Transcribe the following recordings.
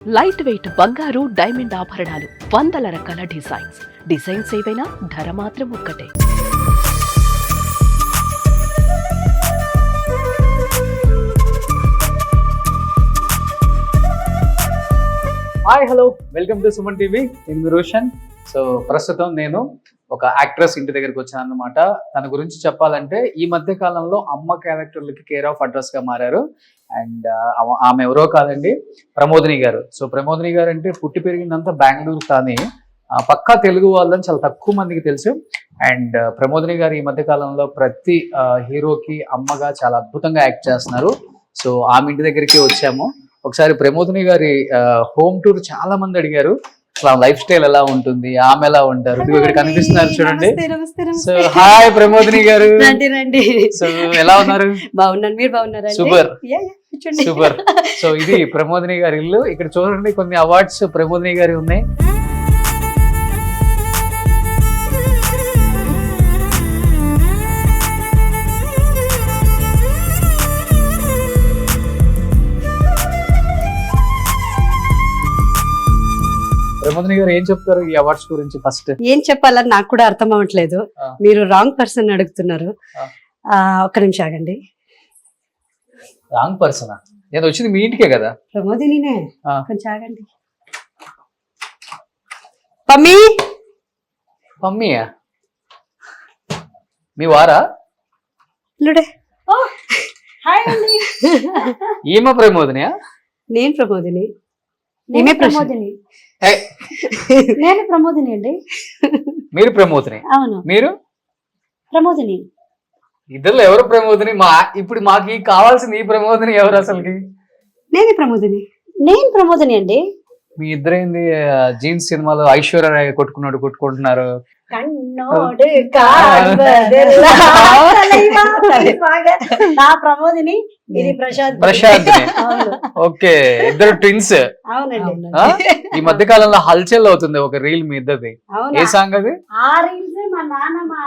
Light weight బంగారు diamond ఆభరణాలు, వందల రకాల డిజైన్స్ ఏవైనా ధర మాత్రం ఒక్కటే. Hi hello welcome to Suman TV. నేను రోషన్. సో ప్రస్తుతం నేను ఒక యాక్ట్రెస్ ఇంటి దగ్గరికి వచ్చాను అన్నమాట. తన గురించి చెప్పాలంటే ఈ మధ్య కాలంలో అమ్మ క్యారెక్టర్లకి కేర్ ఆఫ్ అడ్రస్ గా మారారు. అండ్ ఆమె ఎవరో కాదండి, ప్రమోదిని గారు. సో ప్రమోదిని గారు అంటే పుట్టి పెరిగిందంతా బెంగళూరు, కానీ పక్కా తెలుగు వాళ్ళని చాలా తక్కువ మందికి తెలుసు. అండ్ ప్రమోదిని గారు ఈ మధ్య కాలంలో ప్రతి హీరోకి అమ్మగా చాలా అద్భుతంగా యాక్ట్ చేస్తున్నారు. సో ఆమె ఇంటి దగ్గరికి వచ్చాము. ఒకసారి ప్రమోదిని గారి హోమ్ టూర్ చాలా మంది అడిగారు. లైఫ్ స్టైల్ ఎలా ఉంటుంది, ఆమె ఎలా ఉంటారు, ఇక్కడ కనిపిస్తున్నారు చూడండి. సో హాయ్ ప్రమోదిని గారు. సో ఎలా ఉన్నారు? బాగున్నాను, మీరు బాగున్నారా? Super super. సో ఇది ప్రమోదిని గారి ఇల్లు. ఇక్కడ చూడండి కొన్ని అవార్డ్స్ ప్రమోదిని గారి ఉన్నాయి. ప్రమోదిని గారు ఏం చెప్తారు ఈ అవార్డ్స్ గురించి? ఫస్ట్ ఏం చెప్పాలని నాకు కూడా అర్థం అవ్వట్లేదు. మీరు రాంగ్ పర్సన్ అడుగుతున్నారు. ఒక్క నిమిషం ఆగండి. రాంగ్ పర్సనా? నేను వచ్చింది మీ ఇంటికే కదా. ప్రమోదినినే, కొంచెం ఆగండి. పమ్మీ మమ్మీయా? మీ వారా? లుడే. ఈమె ప్రమోదినియా? నేను ప్రమోదిని. నేను ప్రమోదిని అండి. మీరు ప్రమోదిని? అవును, మీరు ప్రమోదిని. ఇద్దరు ఎవరు ప్రమోదిని? ఇప్పుడు మాకు కావాల్సింది ఈ ప్రమోదిని ఎవరు అసలుకి? నేనే ప్రమోదిని. నేను ప్రమోదిని అండి. మీ ఇద్దరేంది జీన్స్ సినిమాలో ఐశ్వర్య రాయ్ కొట్టుకుంటున్నారు? కన్నోడు నా ప్రమోదిని, ఇది ప్రశాంత్. ఓకే, ఇద్దరు ట్విన్స్. అవునండి. ఈ మధ్య కాలంలో హల్చల్ అవుతుంది ఒక రీల్ మీ ఇద్దరిది. ఏ సాంగ్ అది? ఆ రీల్స్ మా నాన్న, మా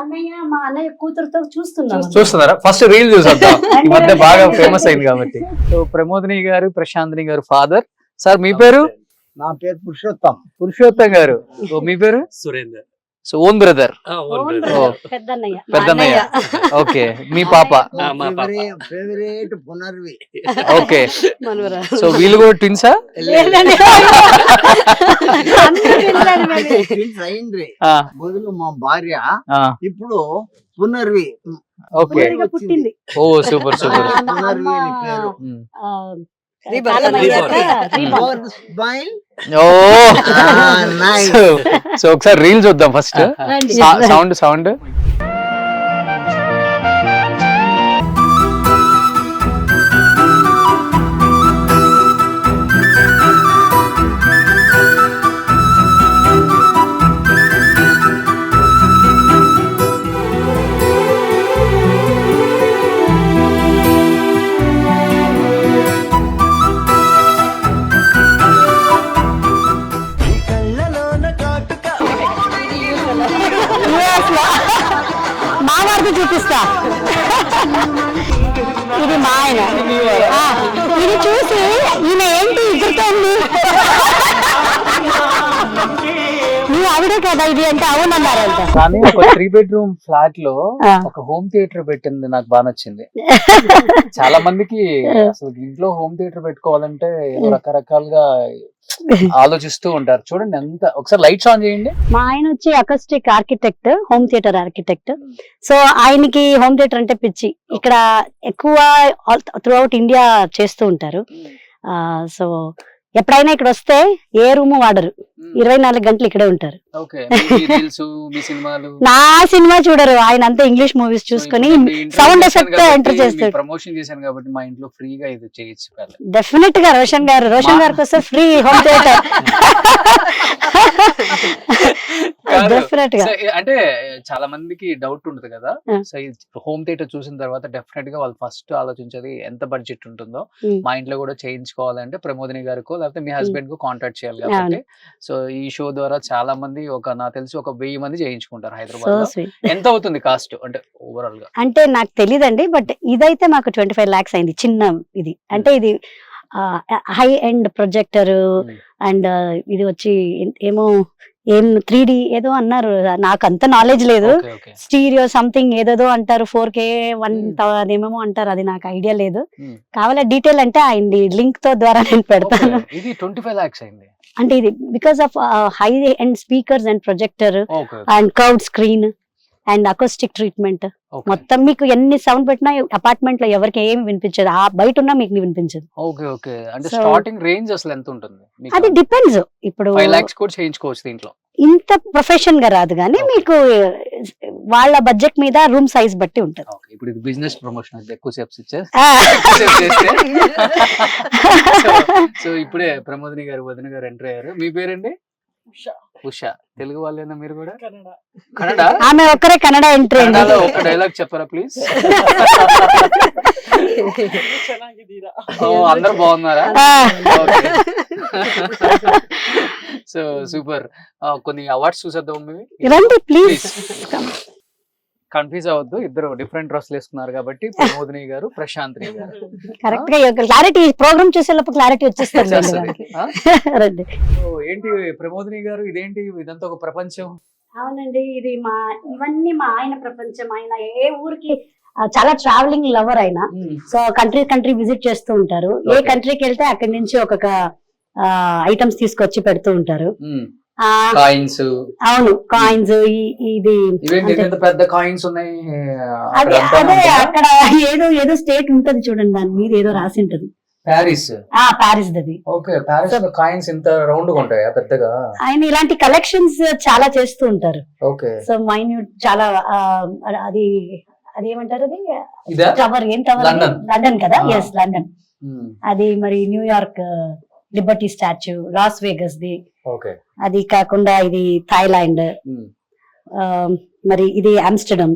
అన్నయ్య కూతురుతో చూస్తున్నారా? ఫస్ట్ రీల్ చూసేద్దాం, ఈ మధ్య బాగా ఫేమస్ అయింది కాబట్టి. సో ప్రమోదిని గారు, ప్రశాంతిని గారు ఫాదర్. సార్ మీ పేరు? నా పేరు పురుషోత్తం గారు. మీ పేరు? సురేందర్. సో ఓన్ బ్రదర్, పెద్దన్నయ్య. ఓకే. మీ పాప? ఫేవరెట్ పునర్వి. ఓకే. సో వీళ్ళు కూడా ట్విన్సా? అయింది మొదలు మా భార్య, ఇప్పుడు పునర్వి. ఓకే. పుట్టింది. ఓ సూపర్ సూపర్. పునర్వి అని పేరు. సో ఒకసారి రీల్ చూద్దాం ఫస్ట్. సౌండ్ మా వారికి చూపిస్తా. ఇది మా ఆయన. ఇది చూసి ఈయన ఏంటి ఇద్దరుతోంది, నువ్వు ఆవిడే కదా ఇది అంటే అవునన్నారంట. కానీ ఒక 3 bedroom ఫ్లాట్ లో ఒక హోమ్ థియేటర్ పెట్టింది, నాకు బాగా నచ్చింది. చాలా మందికి అసలు ఇంట్లో హోమ్ థియేటర్ పెట్టుకోవాలంటే రకరకాలుగా ఆలోచిస్తూ ఉంటారు. చూడండి ఎంత. ఒకసారి లైట్స్ ఆన్ చేయండి. మా ఆయన వచ్చి acoustic architect, home theatre architect. So ఆయనకి హోమ్ థియేటర్ అంటే పిచ్చి. ఇక్కడ ఎక్కువ త్రూ అవుట్ ఇండియా చేస్తూ ఉంటారు. సో ఎప్పుడైనా ఇక్కడ వస్తే ఏ రూమ్ వాడరు, 24 గంటలు ఇక్కడే ఉంటారు. నా సినిమా చూడరు, ఆయన అంతా ఇంగ్లీష్ మూవీస్ చూసుకుని సౌండ్ ఎఫెక్ట్ ఎంటర్ చేస్తారు. ప్రమోషన్ చేశాను కాబట్టి మా ఇంట్లో ఫ్రీగా ఇది చేయొచ్చు. డెఫినెట్ గా రోషన్ గారికి వస్తే ఫ్రీ హోమ్ థియేటర్. డెఫినెట్ గా. అంటే చాలా మందికి డౌట్ ఉంటుంది కదా, సో హోమ్ థియేటర్ చూసిన తర్వాత డెఫినెట్ గా వాళ్ళు ఫస్ట్ ఆలోచించేది ఎంత బడ్జెట్ ఉంటుందో. మా ఇంట్లో కూడా చేయించుకోవాలంటే ప్రమోదిని గారికో లేకపోతే మీ హస్బెండ్ కు కాంటాక్ట్ చేయాలి కాబట్టి. సో ఈ షో ద్వారా చాలా మంది, నాకు తెలిసి ఒక 1000 మంది చేయించుకుంటారు హైదరాబాద్ లో. ఎంత అవుతుంది కాస్ట్ అంటే ఓవరాల్ గా? అంటే నాకు తెలియదండి, బట్ ఇదైతే మాకు 25 lakhs అయింది చిన్న ఇది. అంటే ఇది హై ఎండ్ ప్రొజెక్టర్ అండ్ ఇది వచ్చి ఏం 3D ఏదో అన్నారు, నాకు అంత నాలెడ్జ్ లేదు. స్టీరియో సంథింగ్ ఏదేదో అంటారు, 4K 1 అదేమేమో అంటారు, అది నాకు ఐడియా లేదు. కావాలా డీటెయిల్ అంటే ఆయన లింక్ తో ద్వారా నేను పెడతాను. ఇది 25 lakhs అయింది అంటే ఇది because of high end speakers and projector and curved screen and acoustic treatment. మొత్తం మీకు ఎన్ని సౌండ్ పెట్టినా అపార్ట్మెంట్ లో ఎవరికి ఏమి వినిపించదు, ఆ బయట ఉన్నా మీకు వినిపించదు. Okay okay. అంటే స్టార్టింగ్ రేంజ్ అసలు ఎంత ఉంటుంది? అది డిపెండ్స్. ఇప్పుడు 5 lakhs కూడా చేయించుకోవచ్చు దీంట్లో. ఇంత ప్రొఫెషన్ గా రాదు కానీ మీకు వాళ్ళ బడ్జెట్ మీద రూమ్ సైజ్ బట్టి ఉంటుంది. ఇప్పుడు ఇది బిజినెస్ ప్రమోషన్ అయితే ఎక్కువ సేపు ఇచ్చేసి సో ఇప్పుడే ప్రమోదిని గారు వదిన గారు ఎంటర్ అయ్యారు. మీ పేరండి? ఉషా. తెలుగు వాళ్ళేనా మీరు కూడా? కన్నడ? ఆమె ఒక్కరే కన్నడ ఎంట్రీ. కన్నడలో ఒక డైలాగ్ చెప్పరా ప్లీజ్? అందరు బాగున్నారా? So super. కొన్ని అవార్డ్స్ చూసేద్దాం. రండి ప్లీజ్. కన్ఫ్యూజ్ అవ్వద్దు, ఇద్దరు డిఫరెంట్ డ్రెస్లు వేసుకున్నారు కాబట్టి. ప్రమోదిని గారు, ప్రశాంతిని గారు. కరెక్ట్ గా క్లారిటీ ప్రోగ్రామ్ చూసేటప్పుడు క్లారిటీ వచ్చేస్తుంది. రండి. ఏంటి ప్రమోదిని గారు, ఇదేంటి ఇదంతా ఒక ప్రపంచం? అవునండి, ఇది ఇవన్నీ మా ఆయన ప్రపంచం. ఆయన ఏ ఊరికి చాలా ట్రావెలింగ్ లవర్ ఆయన. సో కంట్రీ విజిట్ చేస్తూ ఉంటారు. ఏ కంట్రీకి వెళ్తే అక్కడి నుంచి ఒక్కొక్క ఐటమ్స్ తీసుకొచ్చి పెడుతూ ఉంటారు. కాయిన్స్. అవును, కాయిన్స్. ఇది పెద్ద కాయిన్స్ ఉన్నాయి. అదే అక్కడ ఏదో స్టేట్ ఉంటది చూడండి, దాని మీద ఏదో రాసి ఉంటది. ప్యారిస్. ప్యారిస్ దది. ఓకే. ప్యారిస్ లో కాయిన్స్ ఇంత రౌండ్ గా ఉంటాయా పెద్దగా? ఆయన ఇలాంటి కలెక్షన్స్ చాలా చేస్తూ ఉంటారు. ఓకే. సో మైన్యూట్ చాలా. అది అదేమంటారు, అది టవర్. ఏం టవర్? లండన్ కదా. Yes, London. అది మరి New York liberty statue, Las Vegas ది. అది కాకుండా ఇది థాయిలాండ్, మరి ఇది ఆమ్స్టర్డమ్,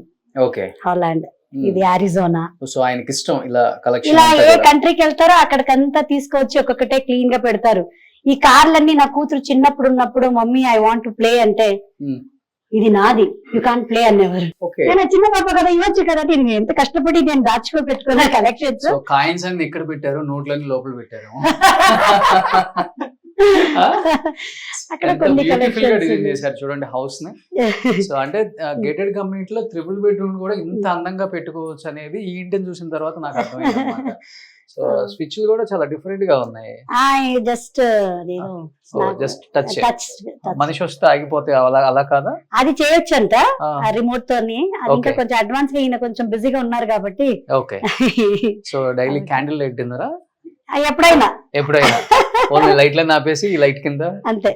హాలాండ్, ఇది అరిజోనా. సో ఆయనకి ఇష్టం ఇలా కలెక్షన్. ఇలా ఏ కంట్రీకి వెళ్తారో అక్కడికంతా తీసుకొచ్చి ఒక్కొక్కటే క్లీన్ గా పెడతారు. ఈ కార్లన్నీ నా కూతురు చిన్నప్పుడు ఉన్నప్పుడు, mummy I want to play అంటే, ఇది నాది, యూ కాంట్ ప్లే అనేవారు. నేను చిన్న పాప కదా, ఇవ్వచ్చు కదా. నేను ఎంత కష్టపడి నేను దాచుకో పెట్టుకున్నా కలెక్షన్స్. కాయిన్స్ అన్ని ఎక్కడ పెట్టారు? నోట్లన్నీ లోపల పెట్టారు. అక్కడ కొన్ని డిజైన్ చేశారు చూడండి హౌస్ ని. సో అంటే గేటెడ్ కమ్యూనిటీ లో 3 బెడ్రూమ్ కూడా ఇంత అందంగా పెట్టుకోవచ్చు అనేది ఈ ఇంటిని చూసిన తర్వాత నాకు అర్థమైంది అన్నమాట. సో స్విచ్లు కూడా చాలా డిఫరెంట్ గా ఉన్నాయి. Just touch. మనిషి వస్తే ఆగిపోతే అలా కాదా? అది చేయొచ్చు అంట రిమోట్ తోని. అది ఇంకా కొంచెం అడ్వాన్స్ గా, ఈయన కొంచెం బిజీగా ఉన్నారు కాబట్టి. Okay. So daily candle light డిన్నరా? ఎప్పుడైనా ఓన్లీ లైట్లను ఆపేసి ఈ లైట్ కింద అంతే.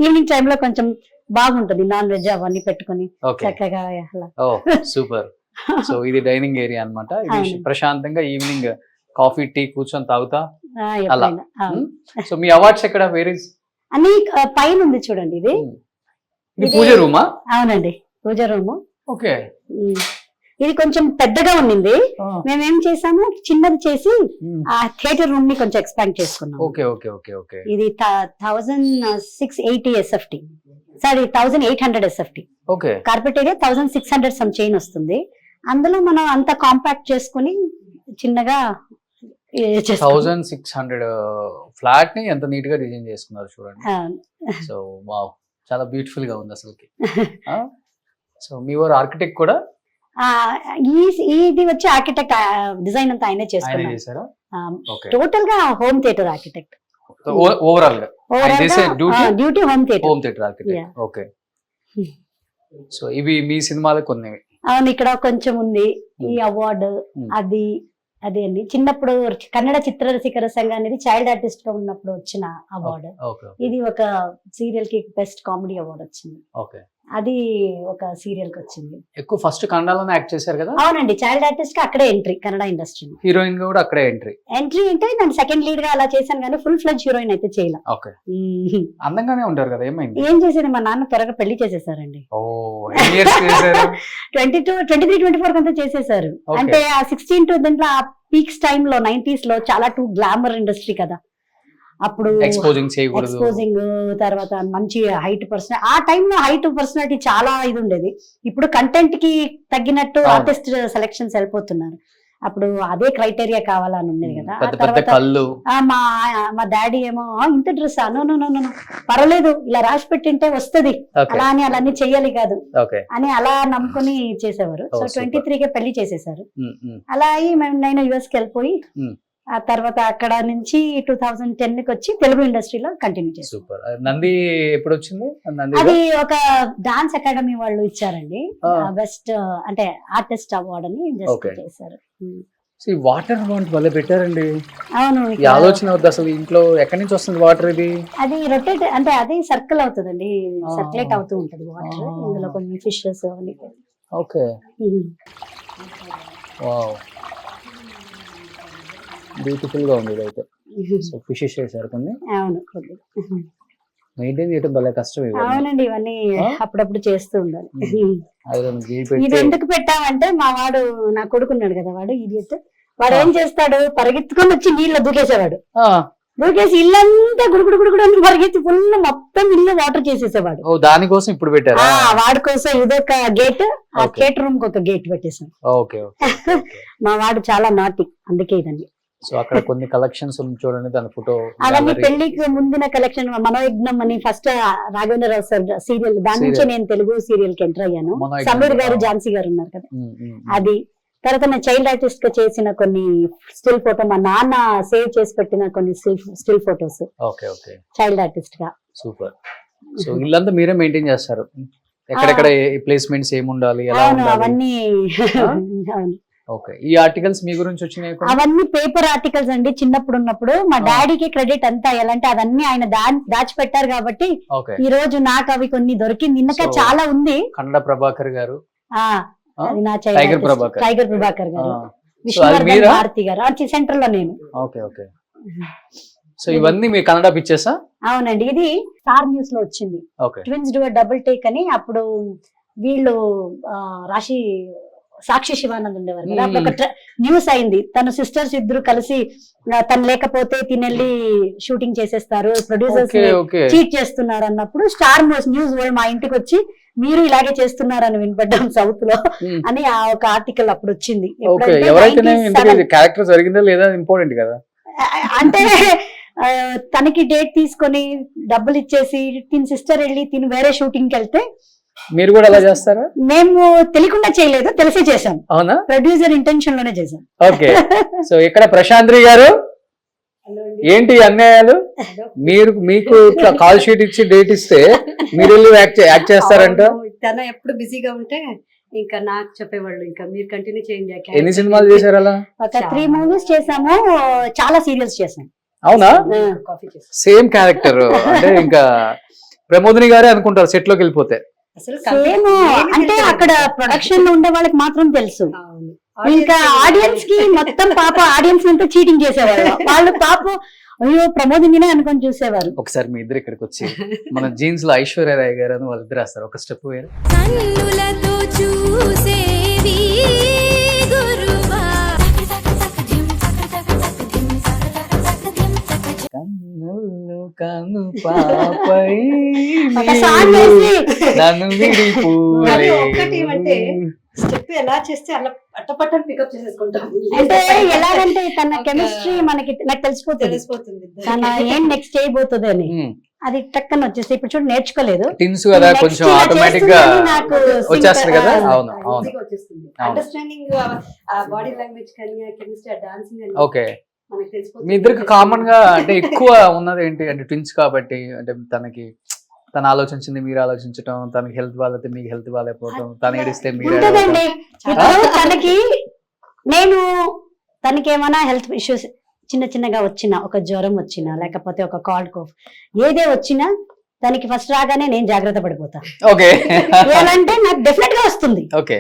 ఈవినింగ్ టైమ్ లో కొంచెం బాగుంటది, నాన్ వెజ్ అవన్నీ పెట్టుకుని చక్కగా. సూపర్. సో ఇది డైనింగ్ ఏరియా అన్నమాట. ఇది ప్రశాంతంగా ఈవినింగ్ కాఫీ టీ కూర్చొని తాగుతా అలా. సో మీ అవార్డ్స్ ఎక్కడ? వేరే అని పైన ఉంది చూడండి. ఇది పూజ రూమా? అవునండి, పూజ రూమ్. ఓకే. ఇది కొంచెం పెద్దగా ఉన్నింది. మేమేం చేసాము, చిన్నది చేసి ఆ థియేటర్ రూమ్ ని కొంచెం ఎక్స్పాండ్ చేసుకున్నాం. ఇది 1680 SFT, sorry 1800 SFT. Carpet area 1600 some chain వస్తుంది. అందులో మనం అంత కాంపాక్ట్ చేసుకుని చిన్నగా 1600 ఫ్లాట్ ని ఎంత నీట్ గా డిజైన్ చేసుకున్నారు చూడండి. సో వావ్, చాలా బ్యూటిఫుల్ గా ఉంది అసలుకి. సో మీ వారు ఆర్కిటెక్ట్ కూడా? ఇది వచ్చి ఆర్కిటెక్ట్, డిజైన్ అంతా ఆయనే చేసుకున్నారు. టోటల్ గా హోమ్ థియేటర్ ఆర్కిటెక్ట్. ఓవరాల్ గా duty home theatre architect. Okay. So ఇవి మీ సినిమాలో కొన్ని? అవును, ఇక్కడ కొంచెం ఉంది. ఈ అవార్డు అది అండి చిన్నప్పుడు కన్నడ చిత్రరసికర సంఘ అనేది చైల్డ్ ఆర్టిస్ట్ గా ఉన్నప్పుడు వచ్చిన అవార్డు. ఇది ఒక సీరియల్ కి బెస్ట్ కామెడీ అవార్డు వచ్చింది. అది ఒక సీరియల్ కి వచ్చింది. ఎక్కువ ఫస్ట్ కన్నడలోనే యాక్ట్ చేశారు కదా? అవునండి, చైల్డ్ ఆర్టిస్ట్ గా అక్కడే ఎంట్రీ, కన్నడ ఇండస్ట్రీ. హీరోయిన్ కూడా అక్కడే ఎంట్రీ అంటే నేను సెకండ్ లీడ్ గా అలా చేశాను కానీ ఫుల్ ఫ్లెడ్జ్ హీరోయిన్ అయితే చేయలే. అందంగానే ఉంటారు కదా, ఏమైంది? ఏం చేసేది, మా నాన్న త్వరగా పెళ్లి చేసేసారండి. 22, 23, 24 అంతా చేసేసారు. అంటే ఆ 16 to దీంట్లో ఆ పీక్స్ టైమ్ లో 90s లో చాలా గ్లామర్ ఇండస్ట్రీ కదా అప్పుడు. ఎక్స్పోజింగ్ తర్వాత మంచి హైట్ పర్సనాలిటీ. ఆ టైంలో హైట్ పర్సనాలిటీ చాలా ఇది ఉండేది. ఇప్పుడు కంటెంట్ కి తగ్గినట్టు ఆర్టిస్ట్ సెలెక్షన్స్ వెళ్ళిపోతున్నారు. అప్పుడు అదే క్రైటీరియా కావాలని ఉండేది కదా. ఆ పెద్ద పెద్ద తర్వాత కళ్ళు. మా డాడీ ఏమో ఇంత డ్రెస్ నో పర్వాలేదు ఇలా రాసి పెట్టింటే వస్తది, అలా అని అలానే చెయ్యాలి కాదు ఓకే అని అలా నమ్ముకుని చేసేవారు. So Oh, super. 23కే పెళ్లి చేసేసారు. అలా అయ్యి నేను యుఎస్ కి వెళ్ళిపోయి ఆ తర్వాత అక్కడ నుంచి 2010కి వచ్చి తెలుగు ఇండస్ట్రీలో కంటిన్యూ చేశాను. సూపర్. నంది ఎప్పుడు వచ్చింది? నంది అది ఒక డాన్స్ అకాడమీ వాళ్ళు ఇచ్చారండి, బెస్ట్ అంటే ఆర్టిస్ట్ అవార్డ్ అని జస్ట్ Okay. చేశారు. వాటర్ బాండ్ వల్ల పెట్టారండి. అవును, ఈ ఆలోచన వద్దు అసలు. ఇంట్లో ఎక్కడి నుంచి వస్తుంది వాటర్? ఇది అది రొటేట్ అంటే అది సర్కిల్ అవుతుందండి, Ah. సర్క్యులేట్ అవుతూ ఉంటది వాటర్. Ah. ఇందులో కొన్ని ఫిషెస్ అవన్నీ. ఓకే. వావ్, బ్యూటిఫుల్ గా ఉంది ఇదైతే. సో ఫిషెస్ చేశారు కొన్ని. అవును, కొద్దిగా. మెయింటైన్ చేయడం భలే కష్టం. అవునండి, ఇవన్నీ Ah? అప్పుడప్పుడు చేస్తూ ఉండాలి. ఐరన్ గీ ఇది పెట్టి. ఎందుకు పెట్టామంటే మా వాడు, నా కొడుకున్నాడు కదా వాడు ఇడియట్, వాడు ఏం చేస్తాడు పరిగెత్తుకొని వచ్చి నీళ్ళ దూకేసేవాడు. దూకేసి ఇల్లంతా గుడుగుడు గుడుగుడు అని పరిగెత్తి ఫుల్ మొత్తం ఇల్లు వాటర్ చేసేసేవాడు. ఓ, దానికోసం ఇప్పుడు పెట్టారా? వాడి కోసం ఇదొక గేట్, ఆ Okay. గేట్ రూమ్ కి ఒక గేట్ పెట్టేసాం. Okay okay. మా వాడు చాలా నాటి, అందుకే ఇదండి. సో అక్కడ కొన్ని కలెక్షన్స్ చూడండి, దాని ఫోటో. అవన్నీ పెళ్లికి ముందున కలెక్షన్ మనోయజ్ఞం అని ఫస్ట్ రాఘవేంద్రరావు సార్ సీరియల్, దాని నుంచి Serial. నేను తెలుగు సీరియల్ కి ఎంటర్ అయ్యాను. మనోయజ్ఞం. సమీర్ గారు, ఝాన్సీ గారు ఉన్నారు కదా, అది. తర్వాత నేను చైల్డ్ ఆర్టిస్ట్ గా చేసిన కొన్ని స్టిల్ ఫోటో, మా నాన్న సేవ్ చేసి పెట్టిన కొన్ని still photos okay okay. Child artist గా. సూపర్. సో ఇల్లంతా మీరే మెయింటైన్ చేస్తారు? ఎక్కడెక్కడ ప్లేస్మెంట్స్ ఏమి ఉండాలి, ఎలా అవును, ఉండాలి? అవన్నీ అవును, ఓకే. ఈ ఆర్టికల్స్ మీ గురించి వచ్చినాయి కొన్ని? అవన్నీ పేపర్ ఆర్టికల్స్ అండి. చిన్నప్పుడు ఉన్నప్పుడు మా డాడీకి క్రెడిట్ అంతా ఎలాంటి అదన్నీ ఆయన దాచిపెట్టారు కాబట్టి ఓకే. ఈ రోజు నాకు అవి కొన్ని దొరికింది. ఇంకా So, చాలా ఉంది. కన్నడ ప్రభాకర్ గారు, అది నా టైగర్ ప్రభాకర్. టైగర్ ప్రభాకర్ గారు, సో అది విష్ణువర్ధన్ మీరా? భారతి గారు, సెంటర్ లో నేను. Okay okay. సో ఇవన్నీ మీ కన్నడ పిక్చర్సా? అవునండి, ఇది స్టార్ న్యూస్ లో వచ్చింది. Okay. Twins do double take అని. అప్పుడు వీళ్ళు రాశి సాక్షి శివానంద్ ఉండేవారు కదా, అప్పుడు ఒక న్యూస్ అయింది. తన సిస్టర్స్ ఇద్దరు కలిసి తను లేకపోతే తినెళ్ళి షూటింగ్ చేసేస్తారు, ప్రొడ్యూసర్స్ ఓకే ఓకే. చీట్ చేస్తున్నారు అన్నప్పుడు స్టార్ న్యూస్ వాళ్ళు మా ఇంటికి వచ్చి మీరు ఇలాగే చేస్తున్నారని వినపడ్డాం సౌత్ లో అని ఆ ఒక ఆర్టికల్ అప్పుడు వచ్చింది. ఓకే. ఎప్పుడంటే ఎవరైతేనే 97. క్యారెక్టర్ జరిగిందా లేదా ఇంపార్టెంట్ కదా. అంటే తనకి డేట్ తీసుకొని డబ్బులు ఇచ్చేసి తిని సిస్టర్ వెళ్ళి తిని వేరే షూటింగ్ కి వెళ్తే మీరు కూడా అలా చేస్తారా? మేము తెలియకుండా చేయలేదు, తెలిసే చేసాం. అవునా? ప్రొడ్యూసర్ ఇంటెన్షన్ లోనే చేసాం. ఓకే. సో ఇక్కడ ప్రశాంత్రి గారు, ఏంటి అన్యాయాలు? మీకు కాల్ షీట్ ఇచ్చి డేట్ ఇస్తే మీరు వెళ్ళి యాక్ట్ చేస్తారంట. తన ఎప్పుడు బిజీగా ఉంటే ఇంకా నాకు చెప్పేవాళ్ళు, ఇంకా మీరు కంటిన్యూ చేయండి. ఎన్ని సినిమాలు చేశారు అలా? ఒక 3 మూవీస్ చేసాము, చాలా సీరియల్స్ చేసాం. అవునా? కాఫీ చేస్తాను సేమ్ క్యారెక్టర్ అంటే ఇంకా ప్రమోదిని గారే అనుకుంటారు సెట్ లోకి వెళ్ళిపోతే. అసలు సేమ్ అంటే అక్కడ ప్రొడక్షన్ లో ఉండే వాళ్ళకి మాత్రం తెలుసు. ఇంకా ఆడియన్స్ కి మొత్తం పాప ఆడియన్స్ అంతా చీటింగ్ చేసేవాళ్ళు. వాళ్ళు పాప అయ్యో ప్రమోదినినే అనుకొని చూసేవారు. ఒకసారి మీ ఇద్దరు ఇక్కడికి వచ్చి మన జీన్స్ లో ఐశ్వర్య రాయ్ గారు అని వాళ్ళిద్దరు వేస్తారు. ఒక స్టెప్ వేరు. కన్నులతో చూసేవి గురువా కన్నులు కను పాపై ఒక సాంగ్ వేసి నన్ను మరి ఒక్కటి అంటే విడిపోలే. స్టెప్ ఎలా చేస్తే అలా పట్టపట్టని పికప్ చేసేసుకుంటాం. అంటే ఎలాగంటే తన కెమిస్ట్రీ మనకి నాకు తెలిసిపోతుంది, తెలిసిపోతుంది. తన ఏం నెక్స్ట్ చేయబోతుంది అని. అది టక్కన వచ్చేసి ఇప్పుడు చూడు నేర్చుకోలేదు. టిన్స్ కదా, Next కొంచెం ఇలా ఆటోమేటిక్ గా చేస్తుందని నాకు వచ్చేస్తుంది కదా. sync- అవును అవును. వచ్చేస్తుంది అవును. అండర్స్టాండింగ్ బాడీ లాంగ్వేజ్ కానీ కెమిస్ట్రీ డాన్సింగ్ అని ఓకే. మనకి తెలిసిపోతుంది. మీ ఇద్దరికి కామన్ గా అంటే ఎక్కువ ఉన్నది ఏంటి అంటే ట్విన్స్ కాబట్టి, అంటే తను ఆలోచించింది మీరు ఆలోచించటం, తనకి హెల్త్ వాళ్ళైతే మీకు హెల్త్ వాళ్ళైపోవటం, తను ఏడిస్తే మీరు ఉంటుందండి. ఇప్పుడు తనకి ఏమైనా హెల్త్ ఇష్యూస్ చిన్నగా వచ్చినా, ఒక జ్వరం వచ్చినా, లేకపోతే ఒక కాల్డ్ కోఫ్ ఏదే వచ్చినా దానికి ఫస్ట్ రాగానే నేను జాగ్రత్త పడిపోతా. ఓకే అంటే నాకు డెఫినెట్ గా వస్తుంది. ఓకే.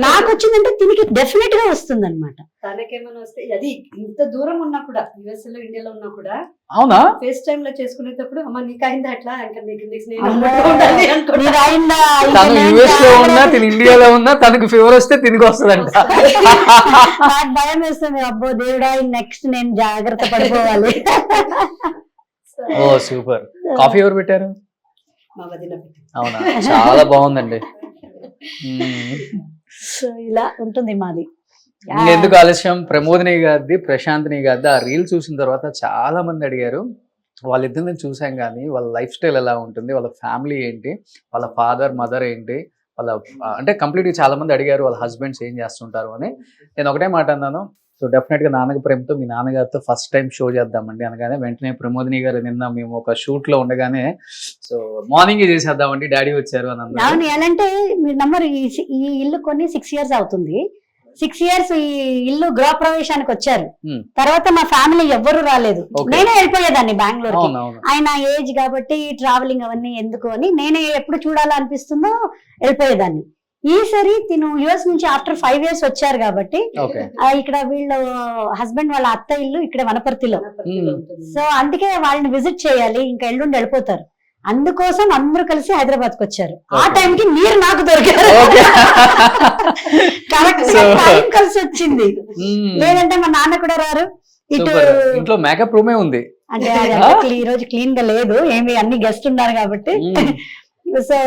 నాకు వచ్చిందంటే తినికి డెఫినెట్ గా వస్తుంది అనమాట. తనకేమైనా వస్తే అది ఇంత దూరం ఉన్నా కూడా, యుఎస్ లో ఇండియాలో ఉన్నా కూడా అవునా? ఫేస్ టైమ్ లో చేసుకునేటప్పుడు అమ్మ నీకైందా అట్లా ఇంకా నీకు నెక్స్ట్ నేను అమ్మో, ఉండాలి అనుకుంటా. మీరు అయిందా? ఇంకా తను నేను యుఎస్ లో ఉన్నా, జాగ్రత్త. తిని ఇండియాలో ఉన్నా, తనకు ఫీవర్ వస్తే తిరిగి వస్తుందంట. నాకు భయం వేస్తుంది. అబ్బో దేవుడా, నెక్స్ట్ నేను జాగ్రత్త పడిపోవాలి. ఓ సూపర్. కాఫీ ఎవరు పెట్టారు? మా వదిన పెట్టి. అవునా? చాలా బాగుందండి. సో ఇలా ఉంటుంది మాది. ఎందుకు ఆలస్యం, ప్రమోదిని గారిది ప్రశాంతిని గారిది ఆ రీల్ చూసిన తర్వాత చాలా మంది అడిగారు వాళ్ళిద్దరిని చూసాం కానీ వాళ్ళ లైఫ్ స్టైల్ ఎలా ఉంటుంది, వాళ్ళ ఫ్యామిలీ ఏంటి, వాళ్ళ ఫాదర్ మదర్ ఏంటి, వాళ్ళ అంటే కంప్లీట్గా చాలా మంది అడిగారు వాళ్ళ హస్బెండ్స్ ఏం చేస్తుంటారు అని. నేను ఒకటే మాట అన్నాను, సో డెఫినెట్గా నాన్నకి ప్రేమతో మీ నాన్నగారితో ఫస్ట్ టైం షో చేద్దామండి అనగానే వెంటనే ప్రమోదిని గారు నిన్న మేము ఒక షూట్లో ఉండగానే సో మార్నింగ్ చేసేద్దామండి డాడీ వచ్చారు అని అన్నారు. అవును ఎలాంటే మీరు నమ్మరు, ఈ ఇల్లు కొని 6 years అవుతుంది. 6 years ఈ ఇల్లు గృహప్రవేశానికి వచ్చారు. తర్వాత మా ఫ్యామిలీ ఎవ్వరు రాలేదు. Okay. నేనే వెళ్ళిపోయేదాన్ని బెంగళూరు. అవునవును. ఆయన ఏజ్ కాబట్టి ట్రావెలింగ్ అవన్నీ ఎందుకు అని నేనే ఎప్పుడు చూడాలనిపిస్తుందో వెళ్ళిపోయేదాన్ని. ఈసారి తిను యుఎస్ నుంచి ఆఫ్టర్ 5 years వచ్చారు కాబట్టి ఓకే. ఇక్కడ వీళ్ళు హస్బెండ్ వాళ్ళ అత్త ఇల్లు ఇక్కడ వనపర్తిలో. సో అందుకే వాళ్ళని విజిట్ చేయాలి, ఇంకా ఎల్లుండి వెళ్ళిపోతారు. అందుకోసం అందరూ కలిసి హైదరాబాద్ కు వచ్చారు. ఆ టైంకి మీరు నాకు దొరికారు. కరెక్ట్ టైం కలిసి వచ్చింది. లేదంటే మా నాన్న కూడా రారు. ఇటు ఇంట్లో మేకప్ రూమే ఉంది అంటే ఈ రోజు క్లీన్ గా లేదు, ఏమి అన్ని గెస్ట్ ఉన్నారు కాబట్టి. సో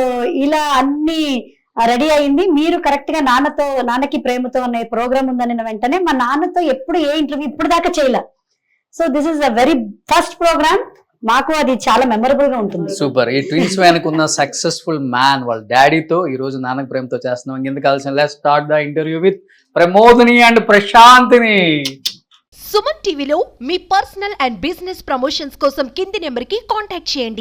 ఇలా అన్ని రెడీ అయింది. మీరు కరెక్ట్ గా నాన్నకి ప్రేమతో అనే ప్రోగ్రామ్ ఉందని వెంటనే మా నాన్నతో ఎప్పుడు ఏ ఇంటర్వ్యూ ఇప్పుడు దాకా చేయలే. So this is a very first program. మాకు అది చాలా మెమరబుల్ గా ఉంటుంది. సూపర్. ఈ ట్విన్స్ వెనక ఉన్న సక్సెస్ఫుల్ మ్యాన్ వాళ్ళ డాడీతో ఈ రోజు నాన్నకి ప్రేమతో చేస్తున్నాం. ఇంకెందుకు కావాల్సిన let's start the interview with Pramodini and Prashanthini. Suman టీవీలో మీ పర్సనల్ అండ్ బిజినెస్ ప్రమోషన్స్ కోసం కింది నెంబర్కి కాంటాక్ట్ చేయండి.